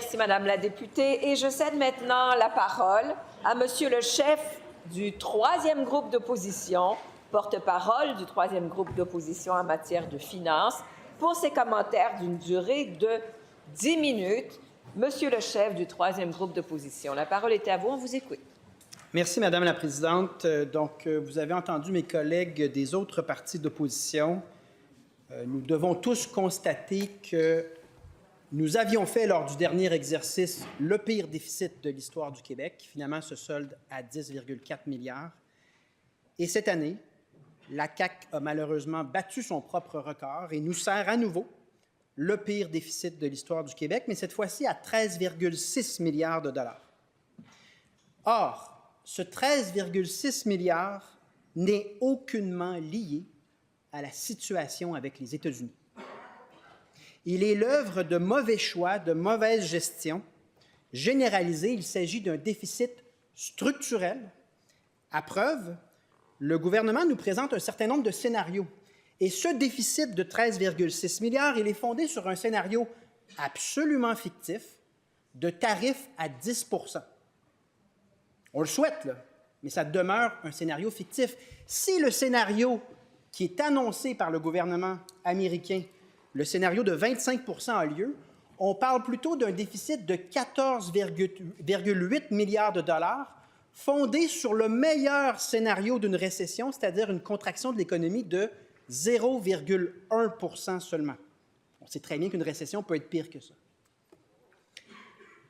Merci, Madame la députée. Et je cède maintenant la parole à Monsieur le chef du troisième groupe d'opposition, porte-parole du troisième groupe d'opposition en matière de finances, pour ses commentaires d'une durée de 10 minutes. Monsieur le chef du troisième groupe d'opposition, la parole est à vous. On vous écoute. Merci, Madame la Présidente. Vous avez entendu mes collègues des autres partis d'opposition. Nous devons tous constater que nous avions fait, lors du dernier exercice, le pire déficit de l'histoire du Québec, qui finalement se solde à 10,4 milliards. Et cette année, la CAQ a malheureusement battu son propre record et nous sert à nouveau le pire déficit de l'histoire du Québec, mais cette fois-ci à 13,6 milliards de dollars. Or, ce 13,6 milliards n'est aucunement lié à la situation avec les États-Unis. Il est l'œuvre de mauvais choix, de mauvaise gestion généralisée. Il s'agit d'un déficit structurel. À preuve, le gouvernement nous présente un certain nombre de scénarios. Et ce déficit de 13,6 milliards, il est fondé sur un scénario absolument fictif de tarifs à 10 %. On le souhaite, là, mais ça demeure un scénario fictif. Si le scénario qui est annoncé par le gouvernement américain, le scénario de 25 % a lieu, on parle plutôt d'un déficit de 14,8 milliards de dollars, fondé sur le meilleur scénario d'une récession, c'est-à-dire une contraction de l'économie de 0,1 % seulement. On sait très bien qu'une récession peut être pire que ça.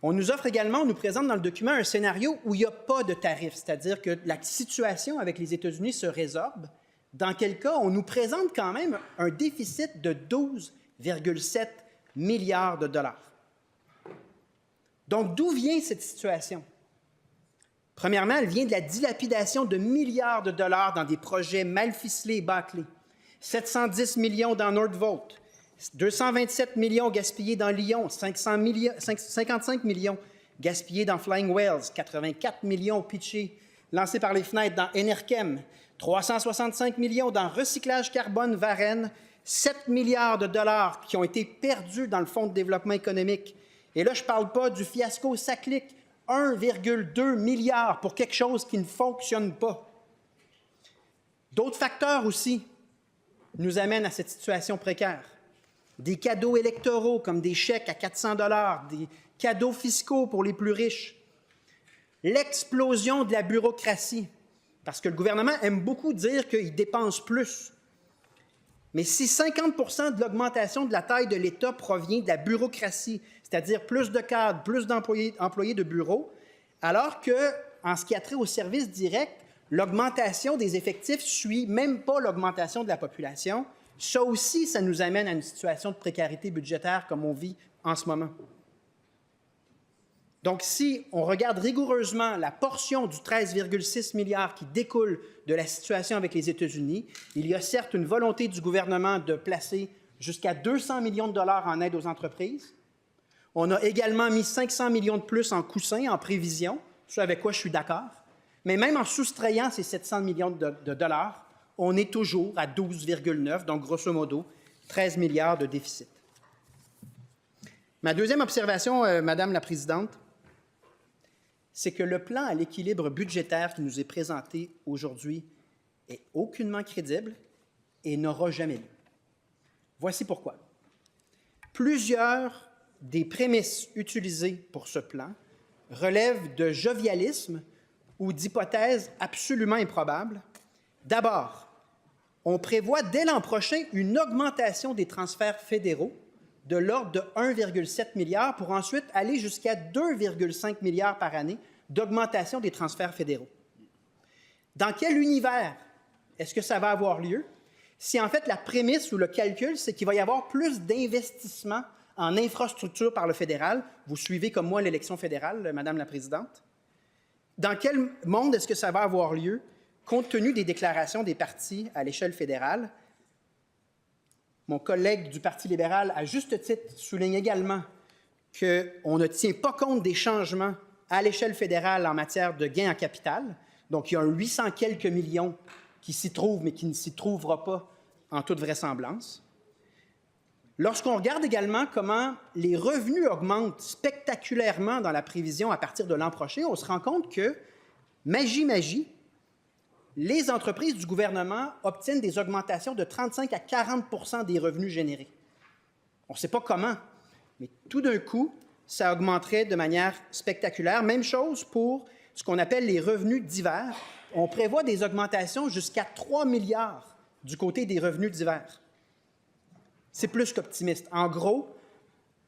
On nous offre également, on nous présente dans le document un scénario où il n'y a pas de tarif, c'est-à-dire que la situation avec les États-Unis se résorbe, dans quel cas on nous présente quand même un déficit de 12,7 milliards de dollars. Donc, d'où vient cette situation? Premièrement, elle vient de la dilapidation de milliards de dollars dans des projets mal ficelés et bâclés. 710 millions dans Nordvolt, 227 millions gaspillés dans Lyon, 55 millions gaspillés dans Flying Whales, 84 millions pitchés, lancés par les fenêtres dans Enerkem, 365 millions dans Recyclage Carbone Varennes, 7 milliards de dollars qui ont été perdus dans le Fonds de développement économique. Et là, je ne parle pas du fiasco Saclic, 1,2 milliard pour quelque chose qui ne fonctionne pas. D'autres facteurs aussi nous amènent à cette situation précaire. Des cadeaux électoraux comme des chèques à 400 $, des cadeaux fiscaux pour les plus riches. L'explosion de la bureaucratie, parce que le gouvernement aime beaucoup dire qu'il dépense plus. Mais si 50 % de l'augmentation de la taille de l'État provient de la bureaucratie, c'est-à-dire plus de cadres, plus d'employés de bureau, alors que, en ce qui a trait au service direct, l'augmentation des effectifs ne suit même pas l'augmentation de la population, ça aussi, ça nous amène à une situation de précarité budgétaire comme on vit en ce moment. Donc, si on regarde rigoureusement la portion du 13,6 milliards qui découle de la situation avec les États-Unis, il y a certes une volonté du gouvernement de placer jusqu'à 200 millions de dollars en aide aux entreprises. On a également mis 500 millions de plus en coussin, en prévision, ce avec quoi je suis d'accord. Mais même en soustrayant ces 700 millions de dollars, on est toujours à 12,9, donc grosso modo 13 milliards de déficit. Ma deuxième observation, Madame la Présidente, c'est que le plan à l'équilibre budgétaire qui nous est présenté aujourd'hui est aucunement crédible et n'aura jamais lieu. Voici pourquoi. Plusieurs des prémices utilisées pour ce plan relèvent de jovialisme ou d'hypothèses absolument improbables. D'abord, on prévoit dès l'an prochain une augmentation des transferts fédéraux de l'ordre de 1,7 milliard pour ensuite aller jusqu'à 2,5 milliards par année d'augmentation des transferts fédéraux. Dans quel univers est-ce que ça va avoir lieu si en fait la prémisse ou le calcul, c'est qu'il va y avoir plus d'investissements en infrastructure par le fédéral? Vous suivez comme moi l'élection fédérale, Madame la Présidente. Dans quel monde est-ce que ça va avoir lieu compte tenu des déclarations des partis à l'échelle fédérale? Mon collègue du Parti libéral, à juste titre, souligne également qu'on ne tient pas compte des changements à l'échelle fédérale en matière de gains en capital. Donc, il y a un 800 quelques millions qui s'y trouvent, mais qui ne s'y trouvera pas en toute vraisemblance. Lorsqu'on regarde également comment les revenus augmentent spectaculairement dans la prévision à partir de l'an prochain, on se rend compte que, magie, les entreprises du gouvernement obtiennent des augmentations de 35 à 40 des revenus générés. On ne sait pas comment, mais tout d'un coup, ça augmenterait de manière spectaculaire. Même chose pour ce qu'on appelle les revenus divers. On prévoit des augmentations jusqu'à 3 milliards du côté des revenus divers. C'est plus qu'optimiste. En gros,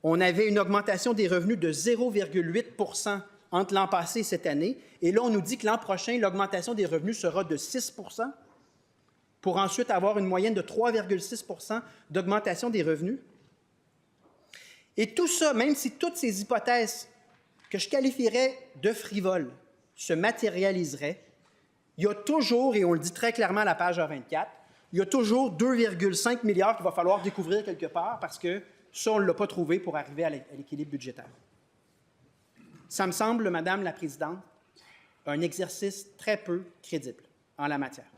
on avait une augmentation des revenus de 0,8 entre l'an passé et cette année. Et là, on nous dit que l'an prochain, l'augmentation des revenus sera de 6 pour ensuite avoir une moyenne de 3,6 d'augmentation des revenus. Et tout ça, même si toutes ces hypothèses que je qualifierais de frivoles se matérialiseraient, il y a toujours, et on le dit très clairement à la page A24, il y a toujours 2,5 milliards qu'il va falloir découvrir quelque part parce que ça, on ne l'a pas trouvé pour arriver à l'équilibre budgétaire. Ça me semble, Madame la Présidente, un exercice très peu crédible en la matière.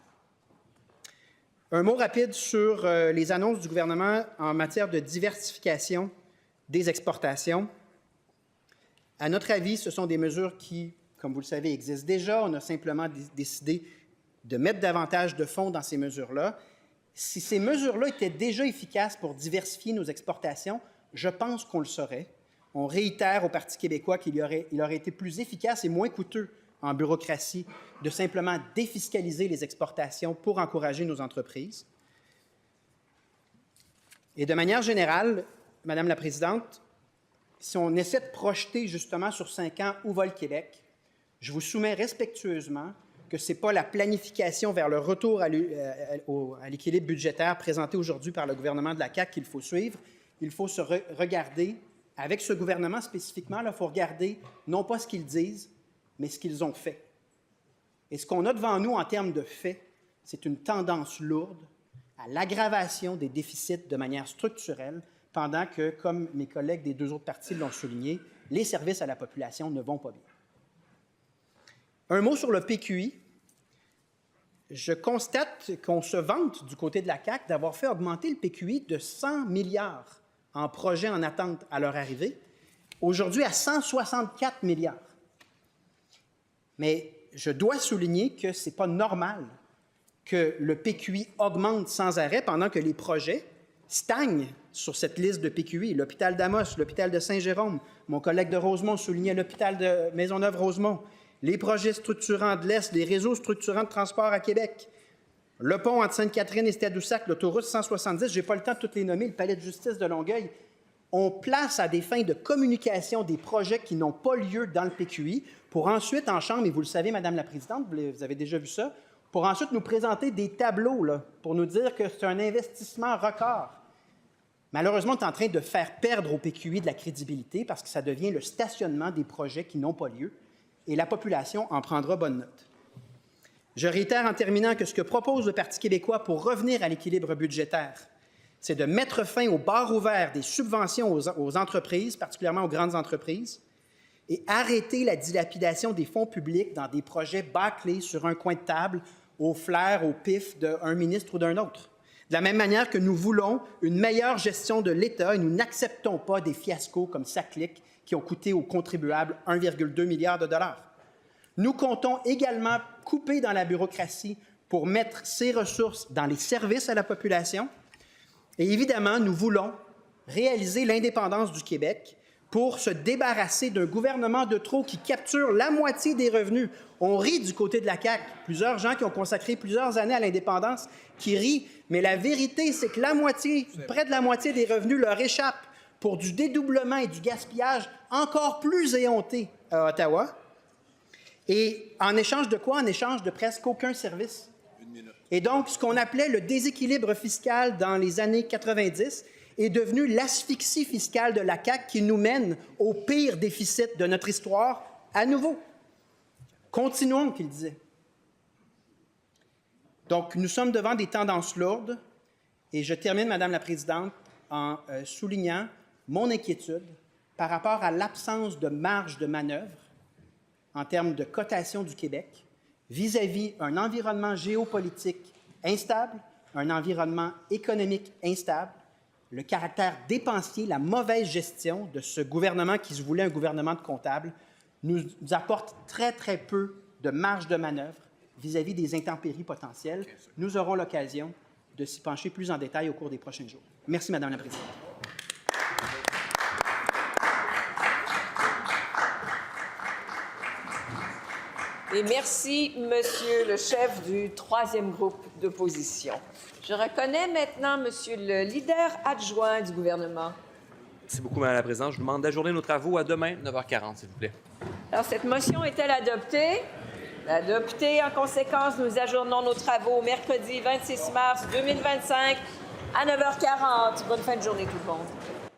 Un mot rapide sur les annonces du gouvernement en matière de diversification des exportations. À notre avis, ce sont des mesures qui, comme vous le savez, existent déjà. On a simplement décidé de mettre davantage de fonds dans ces mesures-là. Si ces mesures-là étaient déjà efficaces pour diversifier nos exportations, je pense qu'on le saurait. On réitère au Parti québécois qu'il aurait été plus efficace et moins coûteux en bureaucratie de simplement défiscaliser les exportations pour encourager nos entreprises. Et de manière générale, Madame la Présidente, si on essaie de projeter justement sur 5 ans où va le Québec, je vous soumets respectueusement que ce n'est pas la planification vers le retour à l'équilibre budgétaire présenté aujourd'hui par le gouvernement de la CAQ qu'il faut suivre. Il faut se regarder, avec ce gouvernement spécifiquement, il faut regarder non pas ce qu'ils disent, mais ce qu'ils ont fait. Et ce qu'on a devant nous en termes de faits, c'est une tendance lourde à l'aggravation des déficits de manière structurelle, pendant que, comme mes collègues des deux autres partis l'ont souligné, les services à la population ne vont pas bien. Un mot sur le PQI. Je constate qu'on se vante du côté de la CAQ d'avoir fait augmenter le PQI de 100 milliards en projets en attente à leur arrivée, aujourd'hui à 164 milliards. Mais je dois souligner que ce n'est pas normal que le PQI augmente sans arrêt pendant que les projets stagnent sur cette liste de PQI. L'hôpital d'Amos, l'hôpital de Saint-Jérôme, mon collègue de Rosemont soulignait l'hôpital de Maisonneuve-Rosemont, les projets structurants de l'Est, les réseaux structurants de transport à Québec, le pont entre Sainte-Catherine et Stade-Houssac, l'autoroute 170, je n'ai pas le temps de toutes les nommer, le palais de justice de Longueuil. On place à des fins de communication des projets qui n'ont pas lieu dans le PQI pour ensuite, en Chambre, et vous le savez, Madame la Présidente, vous avez déjà vu ça, pour ensuite nous présenter des tableaux là, pour nous dire que c'est un investissement record. Malheureusement, on est en train de faire perdre au PQI de la crédibilité parce que ça devient le stationnement des projets qui n'ont pas lieu et la population en prendra bonne note. Je réitère en terminant que ce que propose le Parti québécois pour revenir à l'équilibre budgétaire, c'est de mettre fin aux barres ouvertes des subventions aux entreprises, particulièrement aux grandes entreprises, et arrêter la dilapidation des fonds publics dans des projets bâclés sur un coin de table, au flair, au pif d'un ministre ou d'un autre. De la même manière que nous voulons une meilleure gestion de l'État et nous n'acceptons pas des fiascos comme SACLIC qui ont coûté aux contribuables 1,2 milliard de dollars. Nous comptons également couper dans la bureaucratie pour mettre ces ressources dans les services à la population. Et évidemment, nous voulons réaliser l'indépendance du Québec pour se débarrasser d'un gouvernement de trop qui capture la moitié des revenus. On rit du côté de la CAQ. Plusieurs gens qui ont consacré plusieurs années à l'indépendance qui rient. Mais la vérité, c'est que la moitié, près de la moitié des revenus leur échappent pour du dédoublement et du gaspillage encore plus éhonté à Ottawa. Et en échange de quoi? En échange de presque aucun service. Et donc, ce qu'on appelait le déséquilibre fiscal dans les années 90 est devenu l'asphyxie fiscale de la CAQ qui nous mène au pire déficit de notre histoire à nouveau. Continuons, qu'il disait. Donc, nous sommes devant des tendances lourdes et je termine, Madame la Présidente, en soulignant mon inquiétude par rapport à l'absence de marge de manœuvre en termes de cotation du Québec vis-à-vis un environnement géopolitique instable, un environnement économique instable, le caractère dépensier, la mauvaise gestion de ce gouvernement qui se voulait un gouvernement de comptables nous apporte très, très peu de marge de manœuvre vis-à-vis des intempéries potentielles. Nous aurons l'occasion de s'y pencher plus en détail au cours des prochains jours. Merci, Madame la Présidente. Et merci, Monsieur le chef du troisième groupe d'opposition. Je reconnais maintenant Monsieur le leader adjoint du gouvernement. Merci beaucoup, Madame la Présidente. Je vous demande d'ajourner nos travaux à demain, 9h40, s'il vous plaît. Alors, cette motion est-elle adoptée? Adoptée. En conséquence, nous ajournons nos travaux au mercredi 26 mars 2025 à 9h40. Bonne fin de journée, tout le monde.